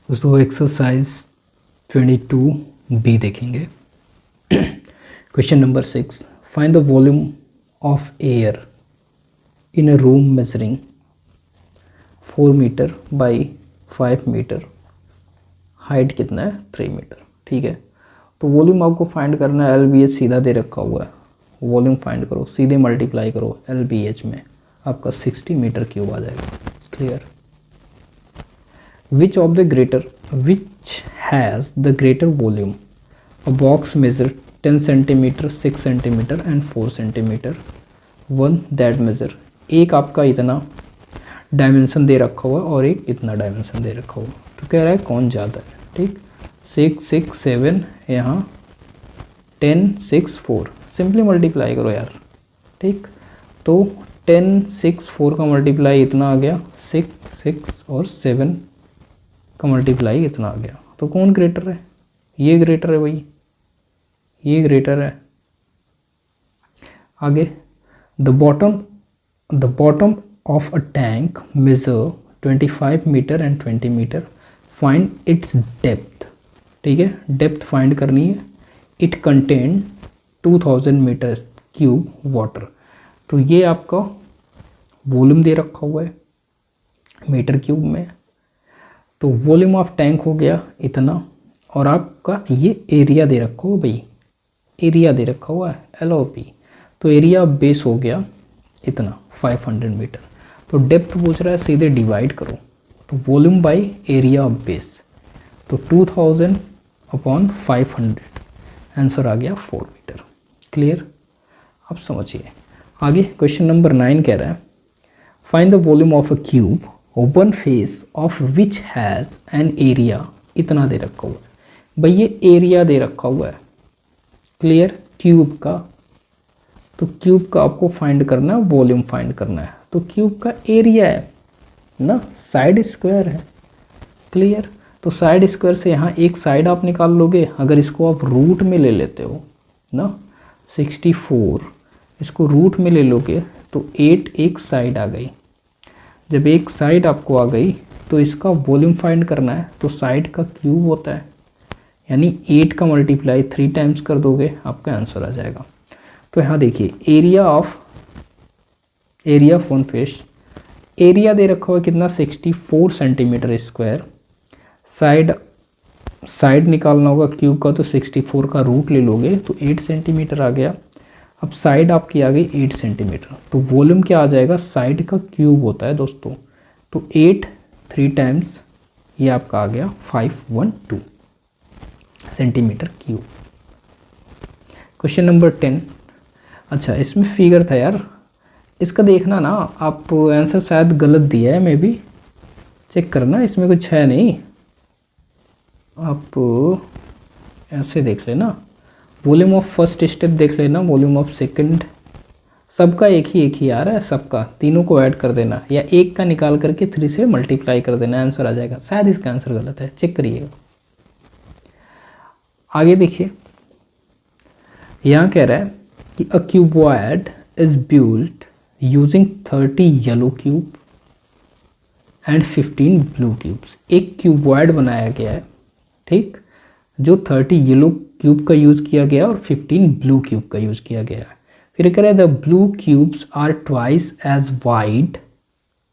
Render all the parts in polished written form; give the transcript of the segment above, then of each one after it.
दोस्तों exercise 22B देखेंगे। Question number 6, find the volume of air in a room measuring 4 metre by 5 metre, height कितना है 3 metre. ठीक है, तो वॉल्यूम आपको फाइंड करना है। LBH सीधा दे रखा हुआ है, वॉल्यूम फाइंड करो, सीधे मल्टीप्लाई करो LBH में, आपका 60 मीटर क्यूब आ जाएगा। Clear. Which has the greater volume? A box measure 10 centimeter, 6 centimeter and 4 centimeter. One that measure, एक आपका इतना डायमेंशन दे रखा हुआ और एक इतना डायमेंशन दे रखा हुआ, तो कह रहा है कौन ज़्यादा है। ठीक, 6 6 7, यहाँ 10 6 4, सिंपली मल्टीप्लाई करो यार। ठीक, तो 10 6 4 का मल्टीप्लाई इतना आ गया, 6 6 और 7 का मल्टीप्लाई इतना आ गया, तो कौन ग्रेटर है? ये ग्रेटर है भाई, ये ग्रेटर है। आगे, the bottom of a tank measure 25 metre and 20 metre, find its depth. ठीक है, डेप्थ फाइंड करनी है। It contain 2000 metre cube water, तो ये आपका वॉल्यूम दे रखा हुआ है मीटर क्यूब में। तो वॉल्यूम ऑफ टैंक हो गया इतना, और आपका ये एरिया दे रखा हुआ भाई, एरिया दे रखा हुआ है LOP, तो एरिया बेस हो गया इतना 500 मीटर। तो डेप्थ पूछ रहा है, सीधे डिवाइड करो, तो volume by area of base, तो 2000 अपॉन 500, आंसर आ गया 4 मीटर। क्लियर, अब समझिए आगे। क्वेश्चन नंबर 9 कह रहा है, find the volume of a cube one face of which has an area, इतना दे रखा हुआ है भाई, ये एरिया दे रखा हुआ है। क्लियर, क्यूब का, तो क्यूब का आपको फाइंड करना है, वॉल्यूम फाइंड करना है, तो क्यूब का एरिया है ना, साइड स्क्वायर है। क्लियर, तो साइड स्क्वायर से यहाँ एक साइड आप निकाल लोगे, अगर इसको आप रूट में ले लेते हो ना, 64 इसको रूट में ले लोगे तो 8 एक साइड आ गई। जब एक साइड आपको आ गई तो इसका वॉल्यूम फाइंड करना है, तो साइड का क्यूब होता है, यानी 8 का मल्टीप्लाई 3 टाइम्स कर दोगे, आपका आंसर आ जाएगा। तो यहाँ देखिए, area of one face, area दे रखा हुआ कितना 64 सेंटीमीटर स्क्वायर, साइड निकालना होगा क्यूब का, तो 64 का रूट ले लोगे तो 8 सेंटीमीटर आ गया। अब साइड आपकी आ गई 8 सेंटीमीटर, तो वॉल्यूम क्या आ जाएगा, साइड का क्यूब होता है दोस्तों, तो 8 3 टाइम्स ये आपका आ गया 512 सेंटीमीटर क्यूब। क्वेश्चन नंबर 10, अच्छा इसमें फिगर था यार, इसका देखना ना आप, आंसर शायद गलत दिया है, मे बी चेक करना, इसमें कुछ है नहीं, आप ऐसे देख लेना। वॉल्यूम ऑफ फर्स्ट स्टेप देख लेना, वॉल्यूम ऑफ सेकंड, सबका एक ही आ रहा है, सबका तीनों को ऐड कर देना, या एक का निकाल करके 3 से मल्टीप्लाई कर देना, आंसर आ जाएगा। शायद इसका आंसर गलत है, चेक करिएगा। आगे देखिए, यहाँ कह रहा है कि a cuboid is built using 30 yellow cube and 15 blue cubes. एक क्यूबॉइड बनाया गया है, ठीक, जो 30 येलो क्यूब का यूज़ किया गया और 15 ब्लू क्यूब का यूज़ किया गया है। फिर कह रहा है the blue cubes are twice as wide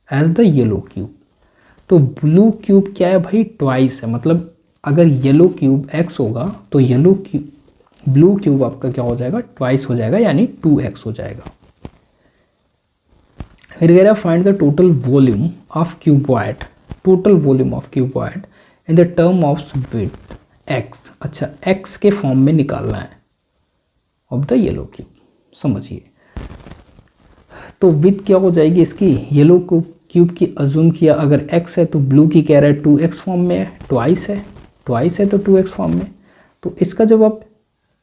as the yellow cube. तो ब्लू क्यूब क्या है भाई, ट्वाइस है, मतलब अगर येलो क्यूब x होगा तो ब्लू क्यूब आपका क्या हो जाएगा, ट्वाइस हो जाएगा, यानी 2x हो जाएगा। फिर कह रहा है find the total volume of cuboid, total volume of cuboid in the term of width x। अच्छा, x के फॉर्म में निकालना है ऑफ द येलो क्यूब, समझिए। तो विड्थ क्या हो जाएगी इसकी, येलो क्यूब की अज्यूम किया, अगर x है तो ब्लू की कह रहा है 2x फॉर्म में है, ट्वाइस है तो 2x फॉर्म में। तो इसका जब आप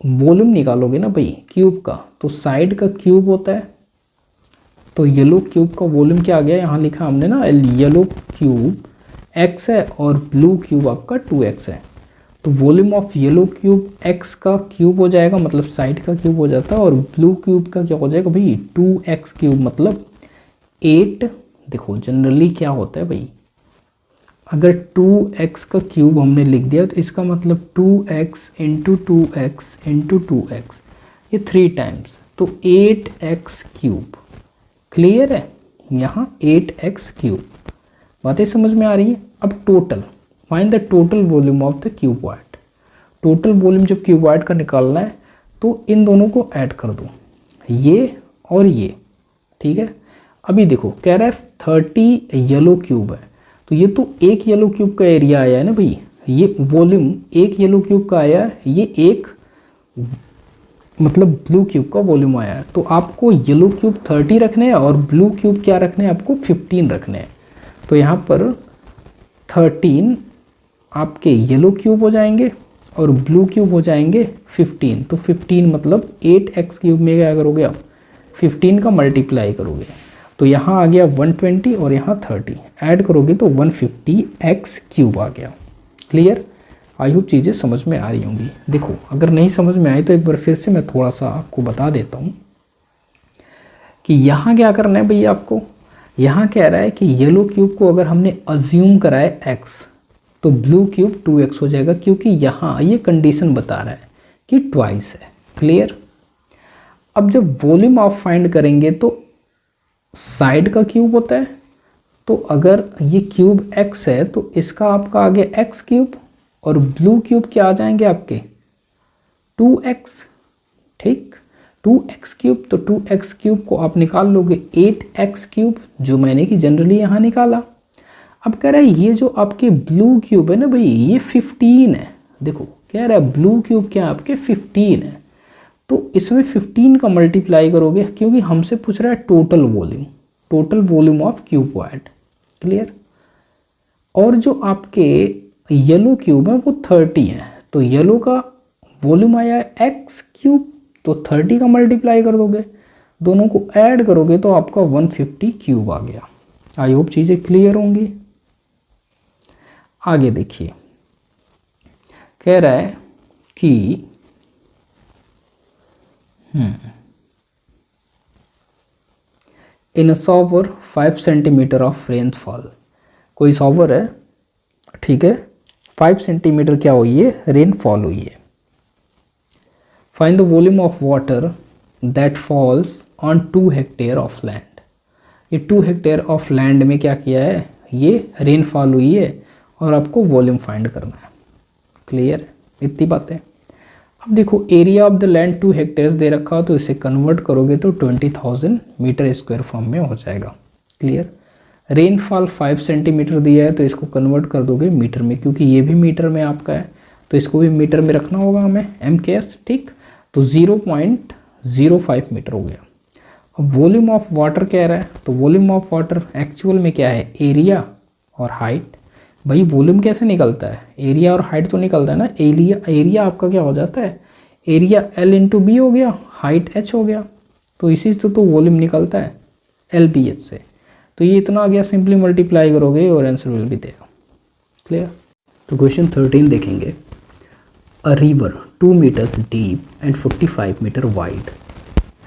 वॉल्यूम निकालोगे ना भाई क्यूब का, तो साइड का क्यूब होता है, तो येलो क्यूब का वॉल्यूम क्या आ गया, यहाँ लिखा हमने ना, येलो क्यूब x है और ब्लू क्यूब आपका 2x है, तो volume of yellow cube x का क्यूब हो जाएगा, मतलब साइड का क्यूब हो जाता है, और ब्लू क्यूब का क्या हो जाएगा भाई 2x क्यूब, मतलब 8। देखो जनरली क्या होता है भाई, अगर 2x का क्यूब हमने लिख दिया तो इसका मतलब 2x into 2x into 2x, ये 3 टाइम्स, तो 8x क्यूब। क्लियर है, यहाँ 8x क्यूब। बातें समझ में आ रही है। अब total, find the total volume of the cuboid. Total volume जब क्यूबॉइड का निकालना है तो इन दोनों को ऐड कर दो, ये और ये, ठीक है। अभी देखो कह रहा है 30 येलो क्यूब है, तो ये तो एक येलो क्यूब का एरिया आया है ना भाई, ये वॉल्यूम एक येलो क्यूब का आया है, ये एक मतलब ब्लू क्यूब का वॉल्यूम आया है। तो आपको येलो क्यूब 30 रखने हैं और ब्लू क्यूब क्या रखने हैं, आपको 15 रखने हैं। तो यहाँ पर 13 आपके येलो क्यूब हो जाएंगे और ब्लू क्यूब हो जाएंगे 15। तो 15 मतलब 8x क्यूब में क्या करोगे आप, 15 का मल्टीप्लाई करोगे, तो यहाँ आ गया 120 और यहाँ 30, ऐड करोगे तो 150x क्यूब आ गया। क्लियर, आई होप चीज़ें समझ में आ रही होंगी। देखो अगर नहीं समझ में आई तो एक बार फिर से मैं थोड़ा सा आपको बता देता हूँ कि यहाँ क्या करना है भैया आपको। यहाँ कह रहा है कि येलो क्यूब को अगर हमने अज्यूम करा है x, तो ब्लू क्यूब 2x हो जाएगा, क्योंकि यहाँ ये कंडीशन बता रहा है कि ट्वाइस है। क्लियर, अब जब वॉल्यूम ऑफ फाइंड करेंगे तो साइड का क्यूब होता है, तो अगर ये क्यूब x है तो इसका आपका आ गया x क्यूब, और ब्लू क्यूब क्या आ जाएंगे आपके 2x, ठीक, 2x क्यूब। तो 2x क्यूब को आप निकाल लोगे 8x क्यूब, जो मैंने कि जनरली यहाँ निकाला। अब कह रहा है ये जो आपके ब्लू क्यूब है ना भाई, ये 15 है। देखो कह रहा है ब्लू क्यूब क्या आपके 15 है, तो इसमें 15 का मल्टीप्लाई करोगे, क्योंकि हमसे पूछ रहा है total volume, total volume of cuboid. Clear, और जो आपके येलो क्यूब है वो 30 है, तो येलो का वॉल्यूम आया है x क्यूब, तो 30 का मल्टीप्लाई कर दोगे, दोनों को ऐड करोगे तो आपका 150 क्यूब आ गया। आई होप चीज़ें क्लियर होंगी। आगे देखिए, कह रहा है कि in a shower 5 centimetre of rainfall, कोई शॉवर है, ठीक है, 5 सेंटीमीटर क्या हुई है, रेनफॉल हुई है। Find the volume of water that falls on 2 hectare of land. ये 2 हेक्टेयर ऑफ लैंड में क्या किया है, ये रेनफॉल हुई है और आपको वॉल्यूम फाइंड करना है। क्लियर, इतनी बातें। अब देखो area of the land 2 hectares दे रखा हो, तो इसे कन्वर्ट करोगे तो 20,000 मीटर स्क्वायर फॉर्म में हो जाएगा। क्लियर, रेनफॉल 5 सेंटीमीटर दिया है, तो इसको कन्वर्ट कर दोगे मीटर में, क्योंकि ये भी मीटर में आपका है, तो इसको भी मीटर में रखना होगा हमें, MKS, ठीक। तो 0.05 मीटर हो गया। अब वॉल्यूम ऑफ वाटर कह रहा है, तो वॉल्यूम ऑफ वाटर एक्चुअल में क्या है, एरिया और हाइट। भाई वॉल्यूम कैसे निकलता है, एरिया और हाइट तो निकलता है ना। एरिया आपका क्या हो जाता है, एरिया L इंटू बी हो गया, हाइट H हो गया, तो इसी से तो वॉल्यूम निकलता है LBH से। तो ये इतना आ गया, सिंपली मल्टीप्लाई करोगे और answer will be there. Clear, तो क्वेश्चन 13 देखेंगे। A river 2 metres deep and 45 metre wide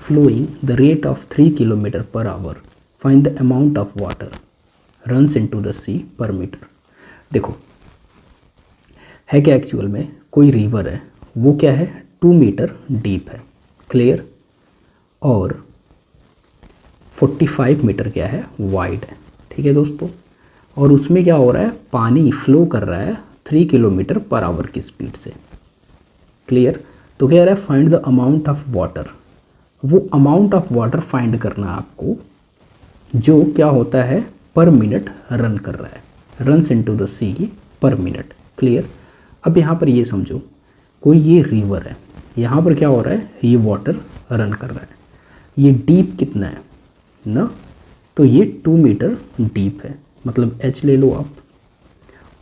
flowing the rate of 3 kilometre per hour, find the amount of water runs into the sea per metre. देखो है क्या, actual में कोई river है, वो क्या है 2 मीटर डीप है। क्लियर, और 45 मीटर क्या है, वाइड है। ठीक है दोस्तों, और उसमें क्या हो रहा है, पानी फ्लो कर रहा है 3 किलोमीटर पर आवर की स्पीड से। क्लियर, तो कह रहा है find the amount of water. वो अमाउंट ऑफ वाटर फाइंड करना है आपको जो क्या होता है, पर मिनट रन कर रहा है, runs into the sea per minute. Clear, अब यहाँ पर ये समझो कोई ये रिवर है, यहाँ पर क्या हो रहा है, ये वाटर रन कर रहा है, ये डीप कितना है ना, तो ये 2 मीटर डीप है, मतलब H ले लो आप,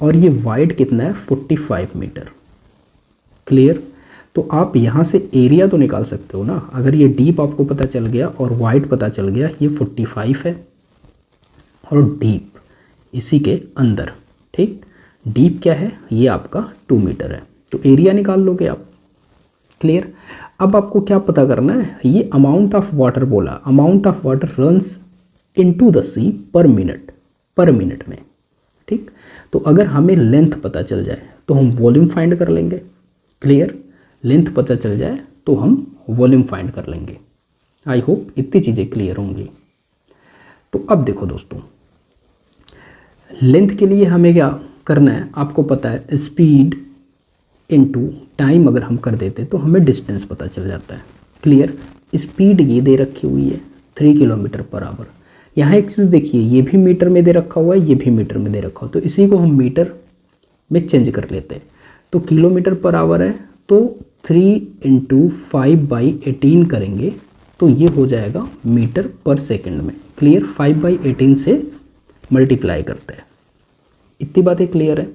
और ये वाइड कितना है 45 मीटर। क्लियर, तो आप यहाँ से एरिया तो निकाल सकते हो ना, अगर ये डीप आपको पता चल गया और वाइड पता चल गया, ये 45 है और डीप इसी के अंदर, ठीक, डीप क्या है, ये आपका 2 मीटर है, तो एरिया निकाल लोगे आप। क्लियर, अब आपको क्या पता करना है, ये अमाउंट ऑफ वाटर बोला, amount of water runs into the sea per minute, पर मिनट में। ठीक। तो अगर हमें लेंथ पता चल जाए तो हम वॉल्यूम फाइंड कर लेंगे। क्लियर, लेंथ पता चल जाए तो हम वॉल्यूम फाइंड कर लेंगे। आई होप इतनी चीज़ें क्लियर होंगी। तो अब देखो दोस्तों, लेंथ के लिए हमें क्या करना है, आपको पता है स्पीड इनटू टाइम अगर हम कर देते तो हमें डिस्टेंस पता चल जाता है। क्लियर, स्पीड ये दे रखी हुई है 3 किलोमीटर पर आवर। यहाँ एक चीज़ देखिए, ये भी मीटर में दे रखा हुआ है, ये भी मीटर में दे रखा हुआ है, तो इसी को हम मीटर में चेंज कर लेते हैं। तो किलोमीटर पर आवर है तो 3 × 5/18 करेंगे तो ये हो जाएगा मीटर पर सेकंड में। क्लियर, 5/18 से मल्टीप्लाई करते हैं। इतनी बातें क्लियर है।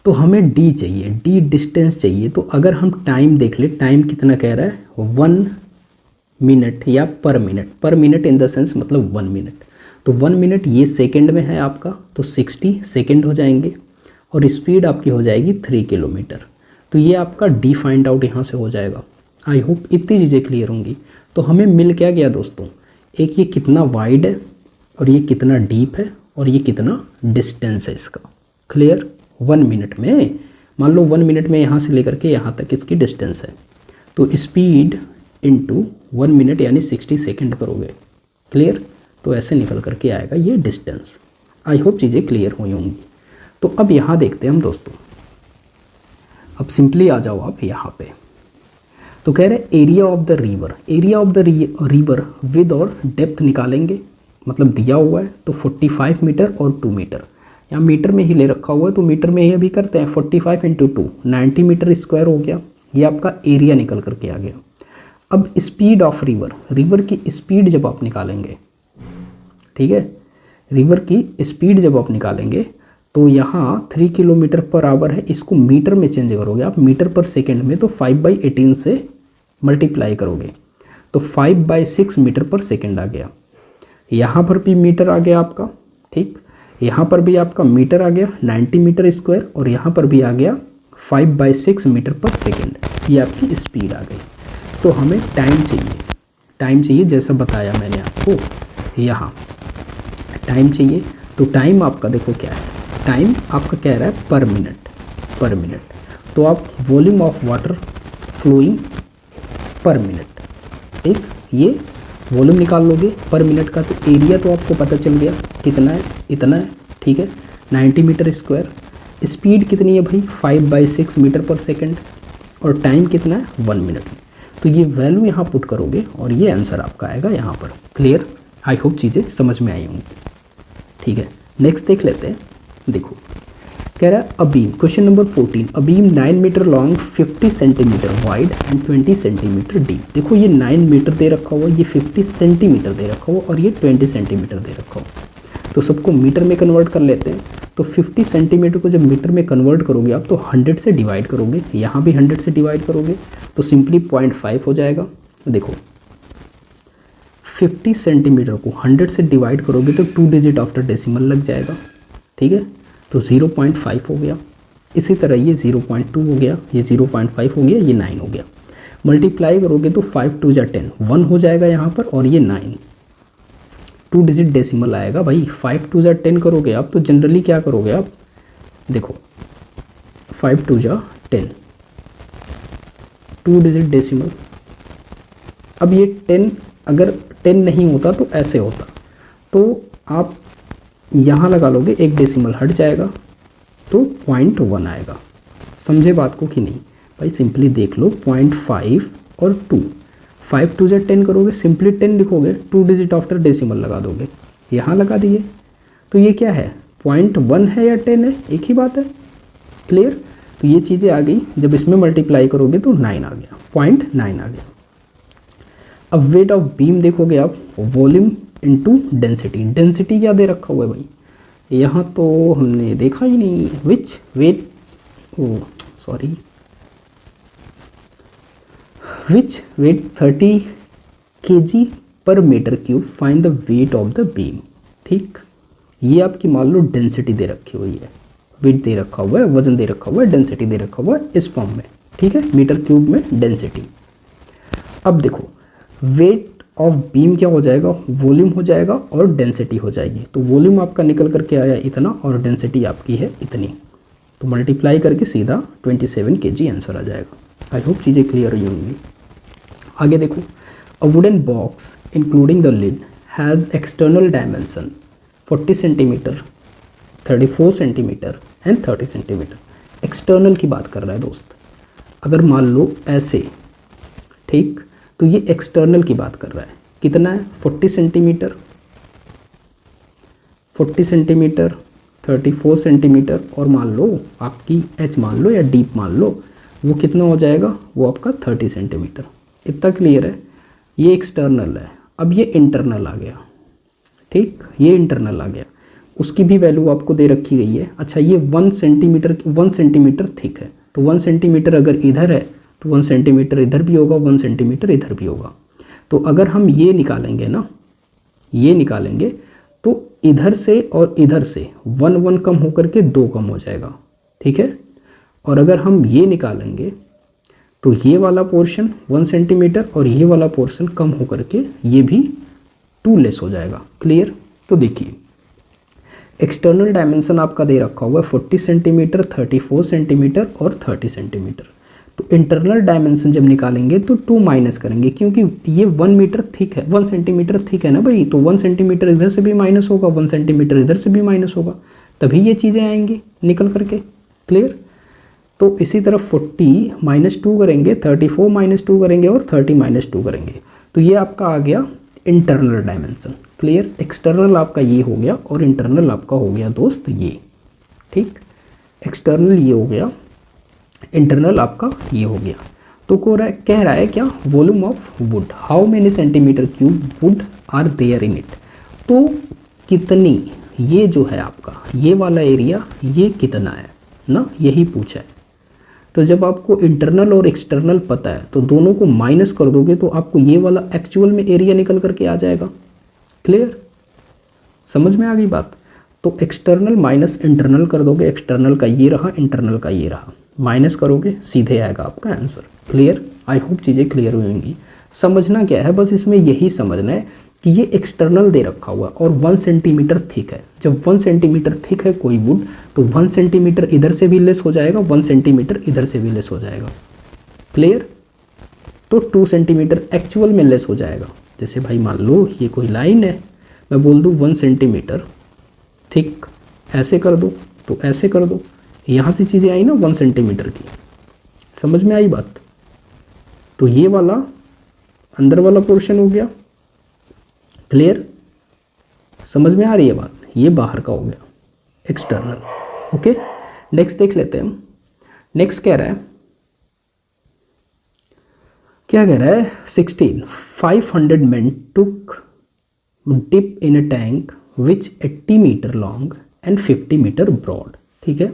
तो हमें डी चाहिए, डी डिस्टेंस चाहिए। तो अगर हम टाइम देख ले, टाइम कितना कह रहा है 1 मिनट या पर मिनट इन द सेंस मतलब 1 मिनट। तो 1 मिनट ये सेकंड में है आपका, तो 60 सेकंड हो जाएंगे और स्पीड आपकी हो जाएगी 3 किलोमीटर। तो ये आपका डी फाइंड आउट यहाँ से हो जाएगा। आई होप इतनी चीज़ें क्लियर होंगी। तो हमें मिल क्या गया दोस्तों, एक ये कितना वाइड है और ये कितना डीप है और ये कितना डिस्टेंस है इसका। क्लियर, 1 मिनट में, मान लो 1 मिनट में यहाँ से लेकर के यहाँ तक इसकी डिस्टेंस है, तो स्पीड इनटू 1 मिनट यानी 60 सेकंड करोगे। क्लियर, तो ऐसे निकल करके आएगा ये डिस्टेंस। आई होप चीज़ें क्लियर हुई होंगी। तो अब यहाँ देखते हैं हम दोस्तों, अब सिंपली आ जाओ आप यहाँ पे। तो कह रहे area of the river, area of the river with और डेप्थ निकालेंगे, मतलब दिया हुआ है तो 45 मीटर और 2 मीटर। यहाँ मीटर में ही ले रखा हुआ है तो मीटर में ही अभी करते हैं। 45 × 2 90 मीटर स्क्वायर हो गया। ये आपका एरिया निकल करके आ गया। अब स्पीड ऑफ रिवर, रिवर की स्पीड जब आप निकालेंगे, ठीक है, रिवर की स्पीड जब आप निकालेंगे तो यहाँ 3 किलोमीटर पर आवर है, इसको मीटर में चेंज करोगे आप, मीटर पर सेकंड में, तो 5/18 से मल्टीप्लाई करोगे तो 5/6 मीटर पर सेकंड आ गया। यहाँ पर भी मीटर आ गया आपका, ठीक, यहाँ पर भी आपका मीटर आ गया 90 मीटर स्क्वायर और यहाँ पर भी आ गया 5/6 मीटर पर सेकंड। ये आपकी स्पीड आ गई। तो हमें टाइम चाहिए, टाइम चाहिए जैसा बताया मैंने आपको, यहाँ टाइम चाहिए। तो टाइम आपका देखो क्या है, टाइम आपका कह रहा है पर मिनट। तो आप volume of water flowing per minute, ठीक, ये वॉल्यूम निकाल लोगे पर मिनट का। तो एरिया तो आपको पता चल गया कितना है, इतना है, ठीक है, 90 मीटर स्क्वायर। स्पीड कितनी है भाई 5/6 मीटर पर सेकंड और टाइम कितना है 1 मिनट में। तो ये वैल्यू यहाँ पुट करोगे और ये आंसर आपका आएगा यहाँ पर। क्लियर, आई होप चीज़ें समझ में आई होंगी। ठीक है, नेक्स्ट देख लेते हैं। देखो कह रहा है a beam, question number 14, a beam 9 metre long 50 centimetre wide and 20 centimetre deep. देखो ये 9 मीटर दे रखा हुआ, ये 50 सेंटीमीटर दे रखा हुआ और ये 20 सेंटीमीटर दे रखा हुआ। तो सबको मीटर में कन्वर्ट कर लेते हैं। तो 50 सेंटीमीटर को जब मीटर में कन्वर्ट करोगे आप तो 100 से डिवाइड करोगे, यहाँ भी 100 से डिवाइड करोगे तो सिंपली 0.5 हो जाएगा। देखो 50 सेंटीमीटर को 100 से डिवाइड करोगे तो 2 डिजिट आफ्टर डेसिमल लग जाएगा, ठीक है, तो 0.5 हो गया। इसी तरह ये 0.2 हो गया, ये 0.5 हो गया, ये 9 हो गया। मल्टीप्लाई करोगे तो 5 2 जा 10, 1 हो जाएगा यहाँ पर और ये 9, 2 डिजिट डेसिमल आएगा भाई। 5 2 जा 10 करोगे आप तो जनरली क्या करोगे आप, देखो 5 2 जा 10, 2 डिजिट डेसिमल। अब ये 10 अगर 10 नहीं होता तो ऐसे होता, तो आप यहाँ लगा लोगे, एक डेसिमल हट जाएगा तो 0.1 आएगा। समझे बात को कि नहीं भाई, सिंपली देख लो 0.5 और 2, 5 2 जा 10 करोगे, सिंपली 10 लिखोगे, 2 डिजिट आफ्टर डेसिमल लगा दोगे, यहाँ लगा दिए। तो ये क्या है 0.1 है या 10 है, एक ही बात है। क्लियर, तो ये चीज़ें आ गई। जब इसमें मल्टीप्लाई करोगे तो 9 आ गया, 0.9 आ गया। अब वेट ऑफ बीम देखोगे आप, वॉल्यूम इनटू डेंसिटी। डेंसिटी क्या दे रखा हुआ है भाई, यहाँ तो हमने देखा ही नहीं। Which weight, which weight 30 kg per metre cube, find the weight of the beam. ठीक, ये आपकी मान लो डेंसिटी दे रखी हुई है, वेट दे रखा हुआ है, वजन दे रखा हुआ है, डेंसिटी दे रखा हुआ है इस फॉर्म में, ठीक है, मीटर क्यूब में डेंसिटी। अब देखो वेट ऑफ बीम क्या हो जाएगा, वॉल्यूम हो जाएगा और डेंसिटी हो जाएगी। तो वॉल्यूम आपका निकल करके आया इतना और डेंसिटी आपकी है इतनी, तो मल्टीप्लाई करके सीधा 27 kg आंसर आ जाएगा। आई होप चीज़ें क्लियर हुई होंगी। आगे देखो, a wooden box including the lid has external dimension 40 centimetre, 34 centimetre and 30 centimetre. External की बात कर रहा है दोस्त। अगर मान लो ऐसे, ठीक, तो ये एक्सटर्नल की बात कर रहा है। कितना है, 40 सेंटीमीटर, 40 सेंटीमीटर, 34 सेंटीमीटर और मान लो आपकी एच मान लो या डीप मान लो, वो कितना हो जाएगा, वो आपका 30 सेंटीमीटर। इतना क्लियर है। ये एक्सटर्नल है। अब ये इंटरनल आ गया, ठीक, ये इंटरनल आ गया। उसकी भी वैल्यू आपको दे रखी गई है। अच्छा, ये 1 सेंटीमीटर थिक है, तो 1 सेंटीमीटर अगर इधर है तो 1 सेंटीमीटर इधर भी होगा, 1 सेंटीमीटर इधर भी होगा। तो अगर हम ये निकालेंगे ना, ये निकालेंगे तो इधर से और इधर से 1 कम होकर के 2 कम हो जाएगा, ठीक है। और अगर हम ये निकालेंगे तो ये वाला पोर्शन 1 सेंटीमीटर और ये वाला पोर्शन कम होकर के ये भी 2 लेस हो जाएगा। क्लियर। तो देखिए, एक्सटर्नल डायमेंशन आपका दे रखा हुआ है 40 सेंटीमीटर, 34 सेंटीमीटर और 30 सेंटीमीटर। तो इंटरनल डायमेंशन जब निकालेंगे तो 2 माइनस करेंगे, क्योंकि ये 1 मीटर थिक है, 1 सेंटीमीटर थिक है ना भाई, तो 1 सेंटीमीटर इधर से भी माइनस होगा, 1 सेंटीमीटर इधर से भी माइनस होगा, तभी ये चीज़ें आएंगी निकल करके। क्लियर। तो इसी तरह 40 - 2 करेंगे, 34 - 2 करेंगे और 30 - 2 करेंगे, तो ये आपका आ गया इंटरनल डायमेंशन। क्लियर। एक्सटर्नल आपका ये हो गया और इंटरनल आपका हो गया दोस्त ये, ठीक। एक्सटर्नल ये हो गया, इंटरनल आपका ये हो गया। तो कह रहा है क्या, volume of wood, how many centimetre cube wood are there in it. तो कितनी, ये जो है आपका ये वाला एरिया, ये कितना है ना, यही पूछा है। तो जब आपको इंटरनल और एक्सटर्नल पता है तो दोनों को माइनस कर दोगे तो आपको ये वाला एक्चुअल में एरिया निकल करके आ जाएगा। क्लियर। समझ में आ गई बात। तो एक्सटर्नल माइनस इंटरनल कर दोगे, एक्सटर्नल का ये रहा, इंटरनल का ये रहा, माइनस करोगे सीधे आएगा आपका आंसर। क्लियर। आई होप चीज़ें क्लियर हुई होंगी। समझना क्या है, बस इसमें यही समझना है कि ये एक्सटर्नल दे रखा हुआ और 1 सेंटीमीटर थिक है। जब 1 सेंटीमीटर थिक है कोई वुड, तो 1 सेंटीमीटर इधर से भी लेस हो जाएगा, 1 सेंटीमीटर इधर से भी लेस हो जाएगा। क्लियर। तो 2 सेंटीमीटर एक्चुअल में लेस हो जाएगा। जैसे भाई मान लो ये कोई लाइन है, मैं बोल दूँ 1 सेंटीमीटर थिक, ऐसे कर दो तो ऐसे कर दो, यहाँ से चीज़ें आई ना 1 सेंटीमीटर की। समझ में आई बात। तो ये वाला अंदर वाला पोर्शन हो गया। क्लियर। समझ में आ रही है बात। ये बाहर का हो गया एक्सटर्नल। ओके, नेक्स्ट देख लेते हैं हम। नेक्स्ट कह रहा है, क्या कह रहा है 16 500 men took dip in a tank which 80 metre long and 50 metre broad. ठीक है,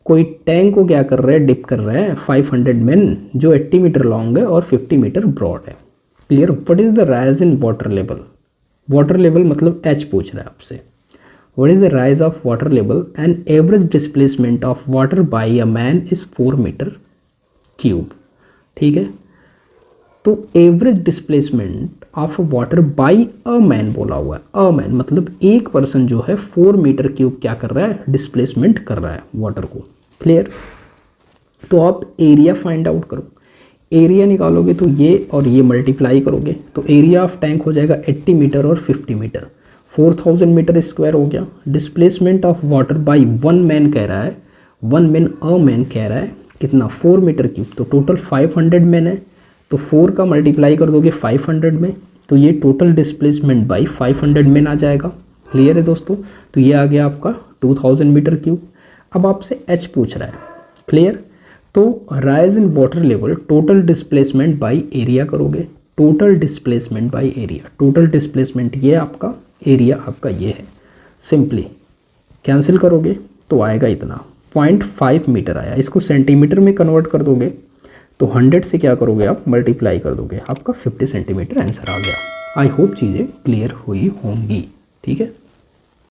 कोई टैंक को क्या कर रहा है, डिप कर रहा है 500 men जो 80 मीटर लॉन्ग है और 50 मीटर ब्रॉड है। Clear. What is the rise in water level. Water level मतलब एच पूछ रहा है आपसे। What is the rise of water level and average displacement of water by a man is 4 metre cube. ठीक है, तो average displacement of water by a man बोला हुआ है। अ मैन मतलब एक पर्सन जो है 4 मीटर क्यूब क्या कर रहा है, डिस्प्लेसमेंट कर रहा है वाटर को। क्लियर। तो आप एरिया फाइंड आउट करो। एरिया निकालोगे तो ये और ये मल्टीप्लाई करोगे तो एरिया ऑफ टैंक हो जाएगा 80 मीटर और 50 मीटर, 4000 मीटर स्क्वायर हो गया। Displacement of water bye 1 man कह रहा है, 1 मैन अ मैन कह रहा है कितना, 4 मीटर क्यूब, तो टोटल 500 मैन है। तो 4 का मल्टीप्लाई कर दोगे 500 में तो ये टोटल डिस्प्लेसमेंट बाई 500 मैन आ जाएगा। क्लियर है दोस्तों। तो ये आ गया आपका 2000 मीटर क्यूब। अब आपसे एच पूछ रहा है। क्लियर। तो rise in water level total displacement by area करोगे, total displacement by area, total displacement ये आपका, एरिया आपका ये है। सिंपली कैंसिल करोगे तो आएगा इतना 0.5 मीटर आया। इसको सेंटीमीटर में कन्वर्ट कर दोगे तो 100 से क्या करोगे आप, मल्टीप्लाई कर दोगे, आपका 50 सेंटीमीटर आंसर आ गया। आई होप चीज़ें क्लियर हुई होंगी। ठीक है।